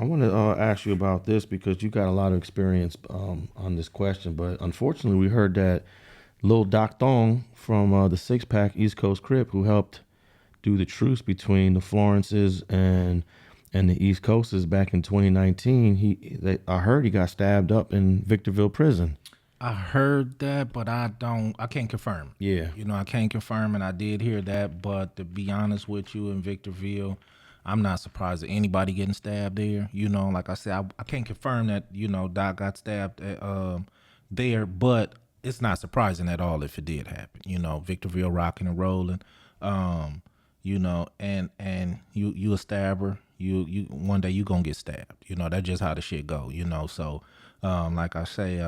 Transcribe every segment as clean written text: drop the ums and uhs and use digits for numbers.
I want to ask you about this because you got a lot of experience on this question, but unfortunately, we heard that Lil Doc Thone from the Six Pack East Coast Crip, who helped do the truce between the Florences and the East Coasters back in 2019. I heard he got stabbed up in Victorville Prison. I heard that, but I can't confirm. Yeah. I can't confirm, and I did hear that. But to be honest with you, in Victorville, I'm not surprised at anybody getting stabbed there. Like I said, I can't confirm that, Doc got stabbed there, but it's not surprising at all if it did happen. Victorville rocking and rolling, and you a stabber. You one day you gonna get stabbed. That's just how the shit go. So like I say,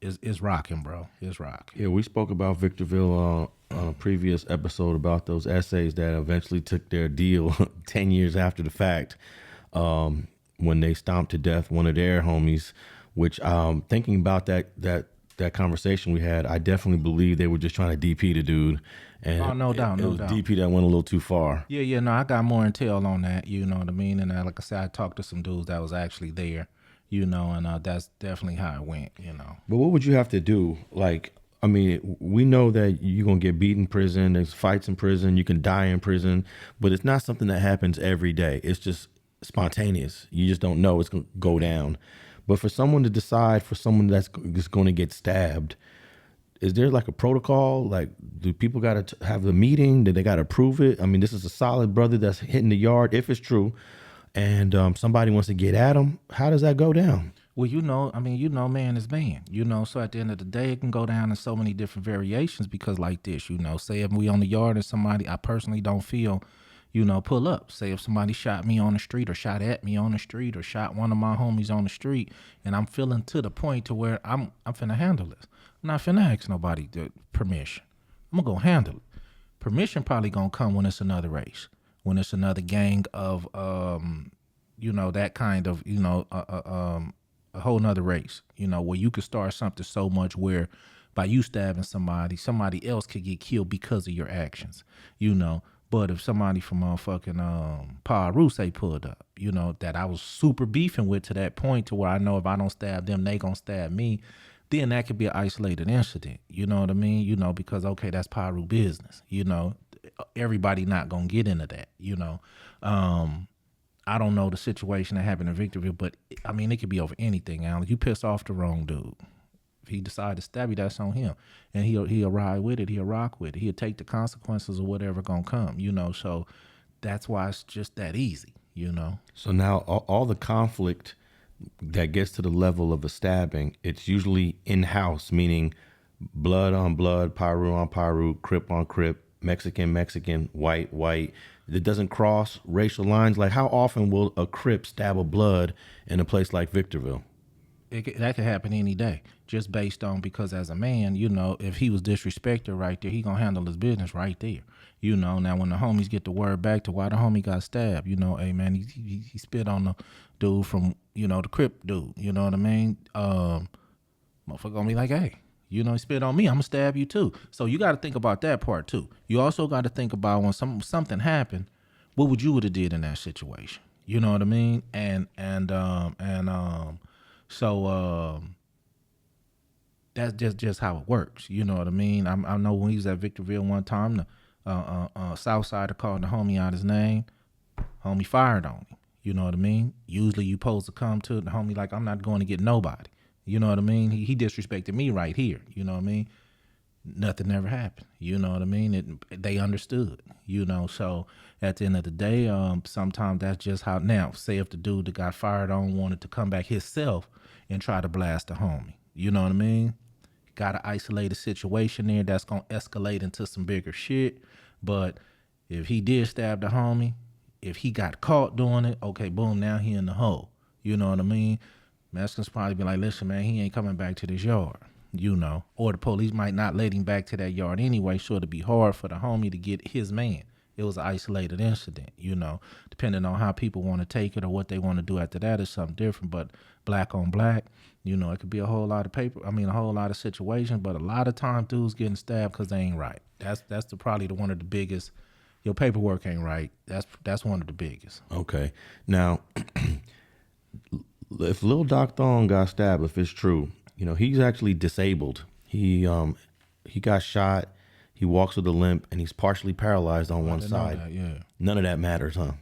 it's rocking, bro. It's rocking. Yeah, we spoke about Victorville on a previous episode about those essays that eventually took their deal 10 years after the fact, when they stomped to death one of their homies, which thinking about that conversation we had, I definitely believe they were just trying to DP the dude. And no doubt. DP that went a little too far. Yeah, no, I got more intel on that, you know what I mean? And like I said, I talked to some dudes that was actually there, and that's definitely how it went, But what would you have to do? Like, I mean, we know that you're going to get beat in prison. There's fights in prison. You can die in prison. But it's not something that happens every day. It's just spontaneous. You just don't know it's going to go down. But for someone to decide, for someone that's just going to get stabbed, is there like a protocol? Like, do people got to have the meeting? Do they got to approve it? I mean, this is a solid brother that's hitting the yard, if it's true, and somebody wants to get at him. How does that go down? Well, man is man, so at the end of the day, it can go down in so many different variations because like this, say if we on the yard and somebody I personally don't feel, pull up. Say if somebody shot me on the street or shot at me on the street or shot one of my homies on the street and I'm feeling to the point to where I'm finna handle this. I'm not finna ask nobody permission. I'm gonna go handle it. Permission probably gonna come when it's another race, when it's another gang of, that kind of, a whole nother race, where you could start something so much where by you stabbing somebody else could get killed because of your actions, But if somebody from motherfucking Peru say pulled up, that I was super beefing with to that point to where I know if I don't stab them, they gonna stab me, then that could be an isolated incident. You know what I mean? Because okay, that's Peru business. Everybody not gonna get into that. I don't know the situation that happened in Victorville, but I mean, it could be over anything, Alan. You piss off the wrong dude. If he decide to stab you, that's on him. And he'll ride with it. He'll rock with it. He'll take the consequences of whatever gonna come, So that's why it's just that easy, So now all the conflict that gets to the level of a stabbing, it's usually in-house, meaning blood on blood, Peru on Peru, Crip on Crip, Mexican, white. It doesn't cross racial lines. Like, how often will a Crip stab a blood in a place like Victorville? That could happen any day, just based on, because as a man, if he was disrespected right there, he gonna handle his business right there. Now when the homies get the word back to why the homie got stabbed, hey man, he spit on the dude from, the Crip dude, you know what I mean? Motherfucker gonna be like, hey, he spit on me, I'm gonna stab you too. So you gotta think about that part too. You also gotta think about when something happened, what would you have did in that situation? You know what I mean? So that's just how it works. You know what I mean? I know when he was at Victorville one time, the Southsider called the homie out his name. Homie fired on him. You know what I mean? Usually you supposed to come to the homie like, I'm not going to get nobody. You know what I mean? He disrespected me right here. You know what I mean? Nothing ever happened. You know what I mean? They understood, So at the end of the day, sometimes that's just how. Now, say if the dude that got fired on wanted to come back himself and try to blast the homie. You know what I mean? Got to isolate a situation there that's going to escalate into some bigger shit. But if he did stab the homie, if he got caught doing it, okay, boom, now he in the hole. You know what I mean? Mexicans probably be like, listen, man, he ain't coming back to this yard, Or the police might not let him back to that yard anyway, so it'd be hard for the homie to get his man. It was an isolated incident, Depending on how people want to take it or what they want to do after that is something different. But black on black, it could be a whole lot of a whole lot of situations, but a lot of times dudes getting stabbed because they ain't right. That's probably one of the biggest your paperwork ain't right. That's one of the biggest. Okay. Now, if Lil Doc Thone got stabbed, if it's true, you know, he's actually disabled. He got shot. He walks with a limp, and he's partially paralyzed on one side. Yeah. None of that matters, huh?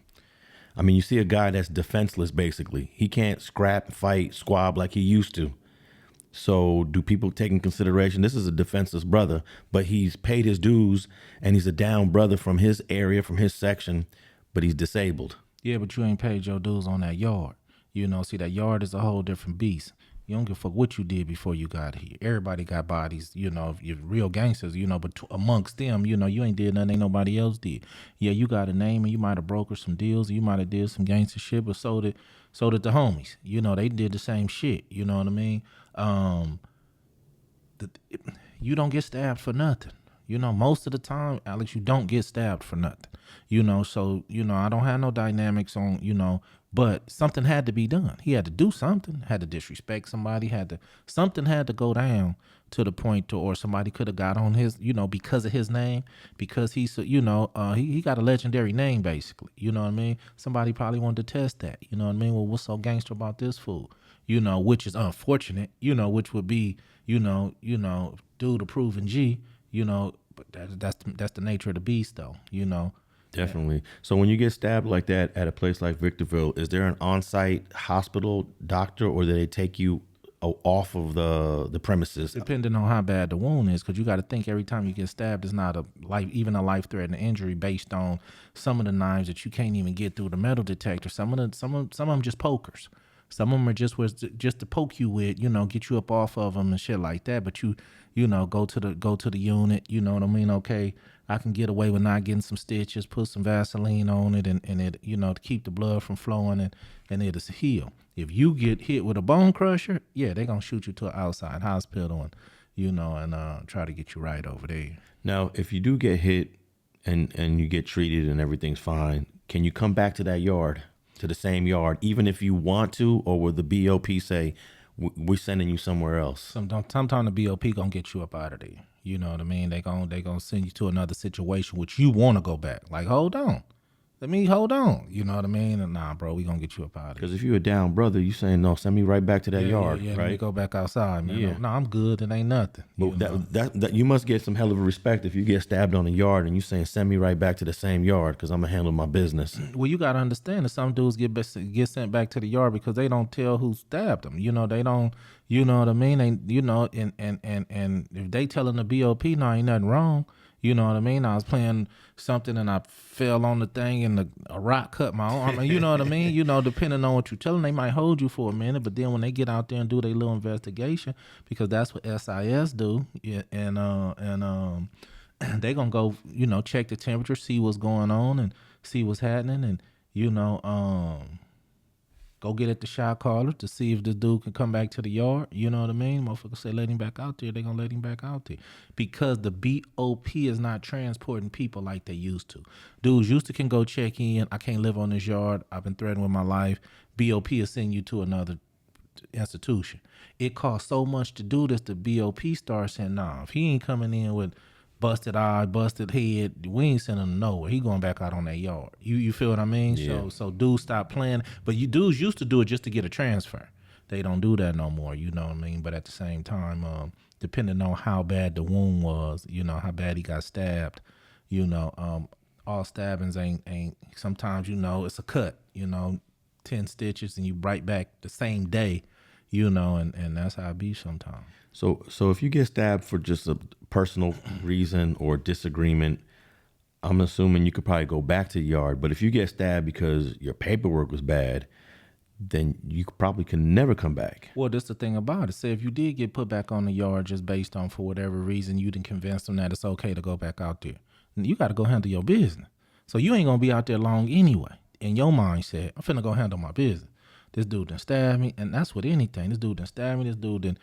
I mean, you see a guy that's defenseless, basically. He can't scrap, fight, squab like he used to. So do people take in consideration, this is a defenseless brother, but he's paid his dues, and he's a down brother from his area, from his section, but he's disabled. Yeah, but you ain't paid your dues on that yard. You know, see, that yard is a whole different beast. You don't give a fuck what you did before you got here. Everybody got bodies, you know, you're real gangsters, you know, but amongst them, you know, you ain't did nothing ain't nobody else did. Yeah, you got a name and you might have brokered some deals, you might have did some gangster shit, but so did the homies. You know, they did the same shit. You know what I mean? You don't get stabbed for nothing. You know, most of the time, Alex, you don't get stabbed for nothing. You know, so, you know, I don't have no dynamics on, you know, but something had to be done. He had to do something, had to disrespect somebody, something had to go down to the point to, or somebody could have got on his, you know, because of his name, because he's, you know, he got a legendary name, basically. You know what I mean? Somebody probably wanted to test that. You know what I mean? Well, what's so gangster about this fool? You know, which is unfortunate, you know, which would be, you know, dude approving G, you know, but that's the nature of the beast, though, you know. Definitely. So when you get stabbed like that at a place like Victorville, is there an on-site hospital doctor, or do they take you off of the premises? Depending on how bad the wound is, because you got to think every time you get stabbed, it's not even a life-threatening injury based on some of the knives that you can't even get through the metal detector. Some of them just pokers. Some of them are just to poke you with, you know, get you up off of them and shit like that. But you know, go to the unit. You know what I mean? Okay, I can get away with not getting some stitches, put some Vaseline on it, and it, you know, to keep the blood from flowing and it'll heal. If you get hit with a bone crusher, yeah, they're gonna shoot you to an outside hospital and, you know, and try to get you right over there. Now, if you do get hit and you get treated and everything's fine, can you come back to that yard? To the same yard, even if you want to, or will the BOP say, we're sending you somewhere else? Sometime the BOP gonna get you up out of there. You know what I mean? They gonna send you to another situation which you want to go back. Like, hold on. Let me hold on. You know what I mean? And nah, bro, we gonna get you up out of here. Because if you're a down brother, you saying, no, send me right back to that yard, yeah, right? Let me go back outside, man. Yeah. No, I'm good. It ain't nothing. But that you must get some hell of a respect if you get stabbed on a yard and you saying, send me right back to the same yard because I'm going to handle my business. Well, you got to understand that some dudes get sent back to the yard because they don't tell who stabbed them. You know, they don't, you know what I mean? They, you know, and if they telling the BOP, no, ain't nothing wrong. You know what I mean? I was playing something and I fell on the thing and a rock cut my arm. You know what I mean? You know, depending on what you tell them, they might hold you for a minute. But then when they get out there and do their little investigation, because that's what SIS do, yeah, and they gonna go, you know, check the temperature, see what's going on, and see what's happening, and you know, go get at the shot caller to see if the dude can come back to the yard. You know what I mean? Motherfuckers say let him back out there. They gonna let him back out there because the BOP is not transporting people like they used to. Dudes used to can go check in. I can't live on this yard. I've been threatened with my life. BOP is sending you to another institution. It costs so much to do this. The BOP starts saying, nah, if he ain't coming in with busted eye, busted head, we ain't sending him nowhere. He going back out on that yard. You feel what I mean? Yeah. So dudes stop playing. But you dudes used to do it just to get a transfer. They don't do that no more, you know what I mean? But at the same time, depending on how bad the wound was, you know, how bad he got stabbed, you know, all stabbings ain't sometimes, you know, it's a cut, you know, 10 stitches and you right back the same day, you know, and that's how it be sometimes. So if you get stabbed for just a personal reason or disagreement, I'm assuming you could probably go back to the yard. But if you get stabbed because your paperwork was bad, then you probably can never come back. Well, that's the thing about it. Say if you did get put back on the yard just based on, for whatever reason, you didn't convince them that it's okay to go back out there, you got to go handle your business. So you ain't going to be out there long anyway. In your mindset, I'm finna go handle my business. This dude done stabbed me, and that's with anything. This dude done stabbed me. This dude done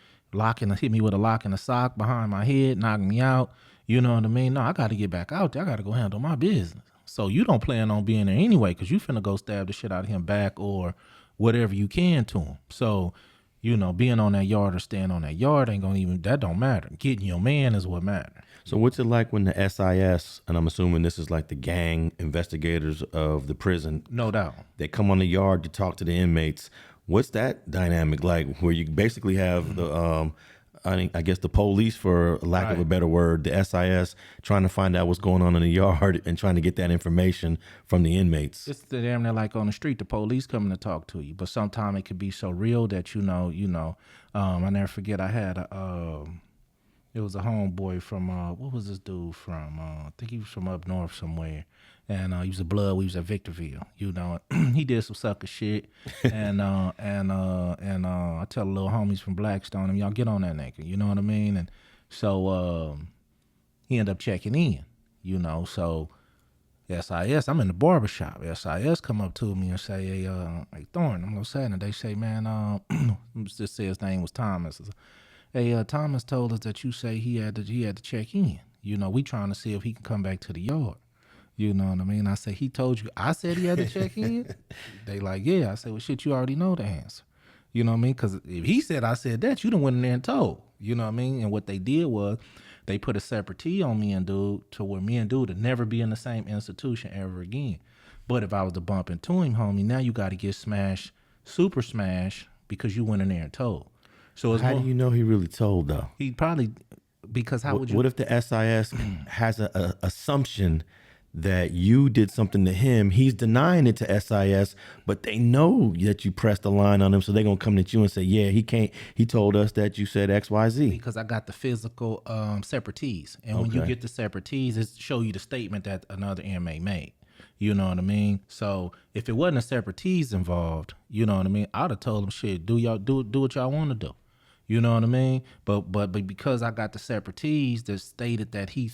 hit me with a lock and a sock behind my head, knocked me out. You know what I mean? No, I got to get back out there. I got to go handle my business. So you don't plan on being there anyway because you finna go stab the shit out of him back or whatever you can to him. So You know, being on that yard or staying on that yard ain't gonna even, that don't matter. Getting your man is what matters. So what's it like when the SIS, and I'm assuming this is like the gang investigators of the prison, No doubt. they come on the yard to talk to the inmates? What's that dynamic like, where you basically have the I guess the police, for lack of a better word, the SIS, trying to find out what's going on in the yard and trying to get that information from the inmates? It's the damn near like on the street, the police coming to talk to you. But sometimes it could be so real that you know. I never forget, I had it was a homeboy from what was this dude from? I think he was from up north somewhere, and he was a blood. We was at Victorville, you know. He did some sucker shit, and I tell the little homies from Blackstone, y'all get on that nigga, you know what I mean? And so he ended up checking in, you know. So SIS, I'm in the barbershop. SIS come up to me and say, hey Thornton, I'm gonna say, and they say, man, just say his name was Thomas. Hey, Thomas told us that you say he had to check in. You know, we trying to see if he can come back to the yard. You know what I mean? I say, he told you I said he had to check in? They like, yeah. I say, well, shit, you already know the answer. You know what I mean? Because if he said I said that, you done went in there and told. You know what I mean? And what they did was they put a separate T on me and dude to where me and dude would never be in the same institution ever again. But if I was to bump into him, homie, now you got to get smashed, super smashed, because you went in there and told. So How do you know he really told, though? He probably, because how would you? What if the SIS has a assumption that you did something to him? He's denying it to SIS, but they know that you pressed the line on him, so they're gonna come at you and say, yeah, he can't. He told us that you said X, Y, Z. Because I got the physical separate T's, and when you get the separate T's, it show you the statement that another inmate made. You know what I mean? So if it wasn't a separate T's involved, you know what I mean, I'd have told him, shit, do what y'all want to do. You know what I mean? But because I got the separate T's that stated that he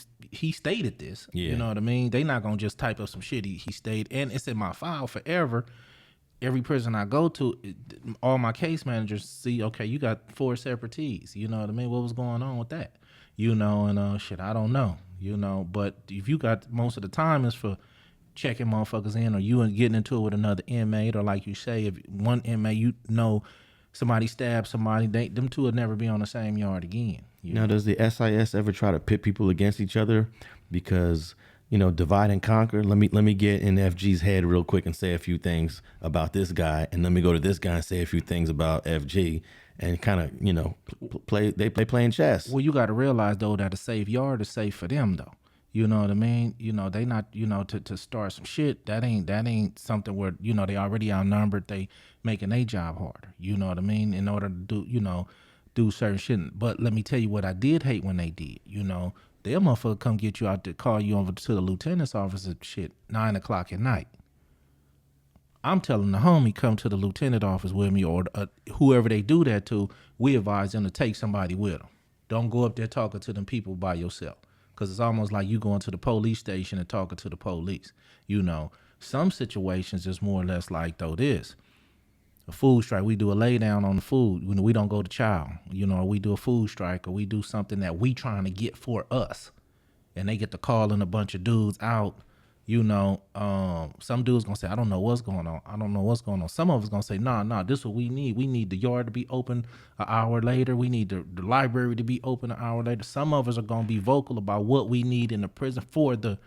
stated this, you know what I mean? They not gonna just type up some shit he stated, and it's in my file forever. Every prison I go to, all my case managers see, okay, you got 4 separate T's. You know what I mean? What was going on with that? You know, and shit, I don't know. You know, but if you got, most of the time is for checking motherfuckers in, or you getting into it with another inmate, or like you say, if one inmate, you know, somebody stabs somebody, them two will never be on the same yard again. Now, does the SIS ever try to pit people against each other? Because, you know, divide and conquer. Let me get in FG's head real quick and say a few things about this guy, and let me go to this guy and say a few things about FG, and kind of, you know, play playing chess. Well, you got to realize though that a safe yard is safe for them though. You know what I mean? You know, they not, you know, to start some shit, that ain't something where, you know, they already outnumbered, they making their job harder. You know what I mean? In order to do certain shit. But let me tell you what I did hate when they did. You know, they'll motherfucker come get you out to call you over to the lieutenant's office at shit 9 o'clock at night. I'm telling the homie, come to the lieutenant office with me, or whoever they do that to, we advise them to take somebody with them. Don't go up there talking to them people by yourself. Because it's almost like you going to the police station and talking to the police. You know, some situations is more or less like, though, this. A food strike, we do a lay down on the food. You know, we don't go to chow. You know, we do a food strike, or we do something that we trying to get for us. And they get to calling a bunch of dudes out. You know, some dudes going to say, I don't know what's going on. I don't know what's going on. Some of us going to say, nah, this is what we need. We need the yard to be open an hour later. We need the library to be open an hour later. Some of us are going to be vocal about what we need in the prison for the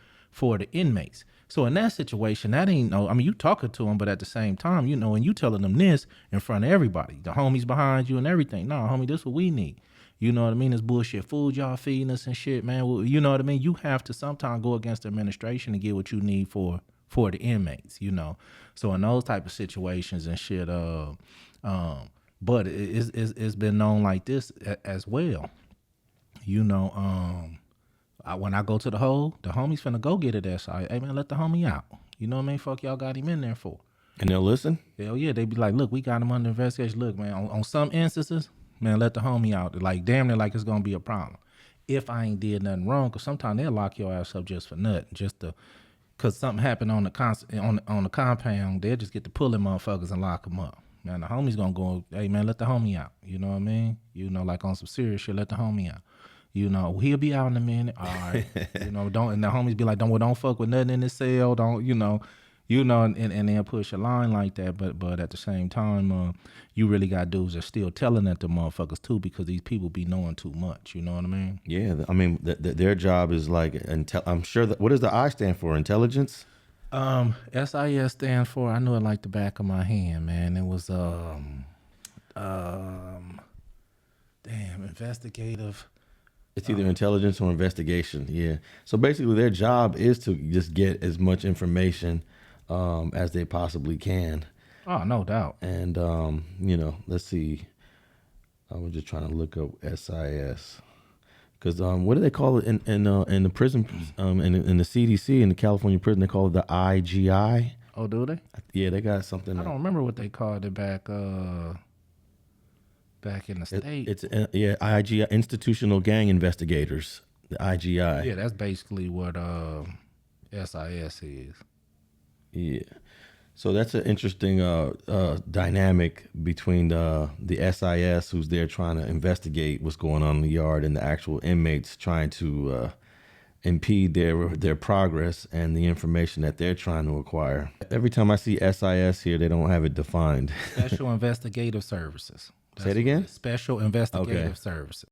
inmates. So in that situation, that ain't no, I mean, you talking to them, but at the same time, you know, and you telling them this in front of everybody, the homies behind you and everything. Nah, homie, this is what we need. You know what I mean? This bullshit food y'all feeding us and shit, man. Well, you know what I mean? You have to sometimes go against the administration to get what you need for the inmates, you know. So in those type of situations and shit, but it's been known like this as well. You know, when I go to the hole, the homies finna go get it there. So, hey man, let the homie out. You know what I mean? Fuck y'all got him in there for. And they'll listen? Hell yeah, they be like, look, we got him under investigation. Look, man, on some instances, man, let the homie out. Like, damn near like it's gonna be a problem. If I ain't did nothing wrong, because sometimes they'll lock your ass up just for nothing, because something happened on the compound, they'll just get to pulling motherfuckers and lock them up. Man, the homie's gonna go, hey man, let the homie out. You know what I mean? You know, like on some serious shit, let the homie out. You know, he'll be out in a minute. All right. You know, and the homies be like, don't fuck with nothing in this cell. Don't, you know, you know, and they'll push a line like that. But at the same time, you really got dudes that still telling that to motherfuckers too, because these people be knowing too much. You know what I mean? Yeah, I mean, their job is like, I'm sure that, what does the I stand for? Intelligence? SIS stands for, I knew it like the back of my hand, man. It was damn, investigative. It's either intelligence or investigation. Yeah. So basically, their job is to just get as much information as they possibly can. Oh, no doubt. And you know, let's see. I was just trying to look up SIS because what do they call it in the prison in the CDC in the California prison? They call it the IGI. Oh, do they? Yeah, they got something. I don't remember what they called it back in the state. It's IGI, Institutional Gang Investigators, the IGI. Yeah, that's basically what SIS is. Yeah. So that's an interesting dynamic between the SIS, who's there trying to investigate what's going on in the yard, and the actual inmates trying to impede their progress and the information that they're trying to acquire. Every time I see SIS here, they don't have it defined. Special Investigative Services. Say it again? Special Investigative Services.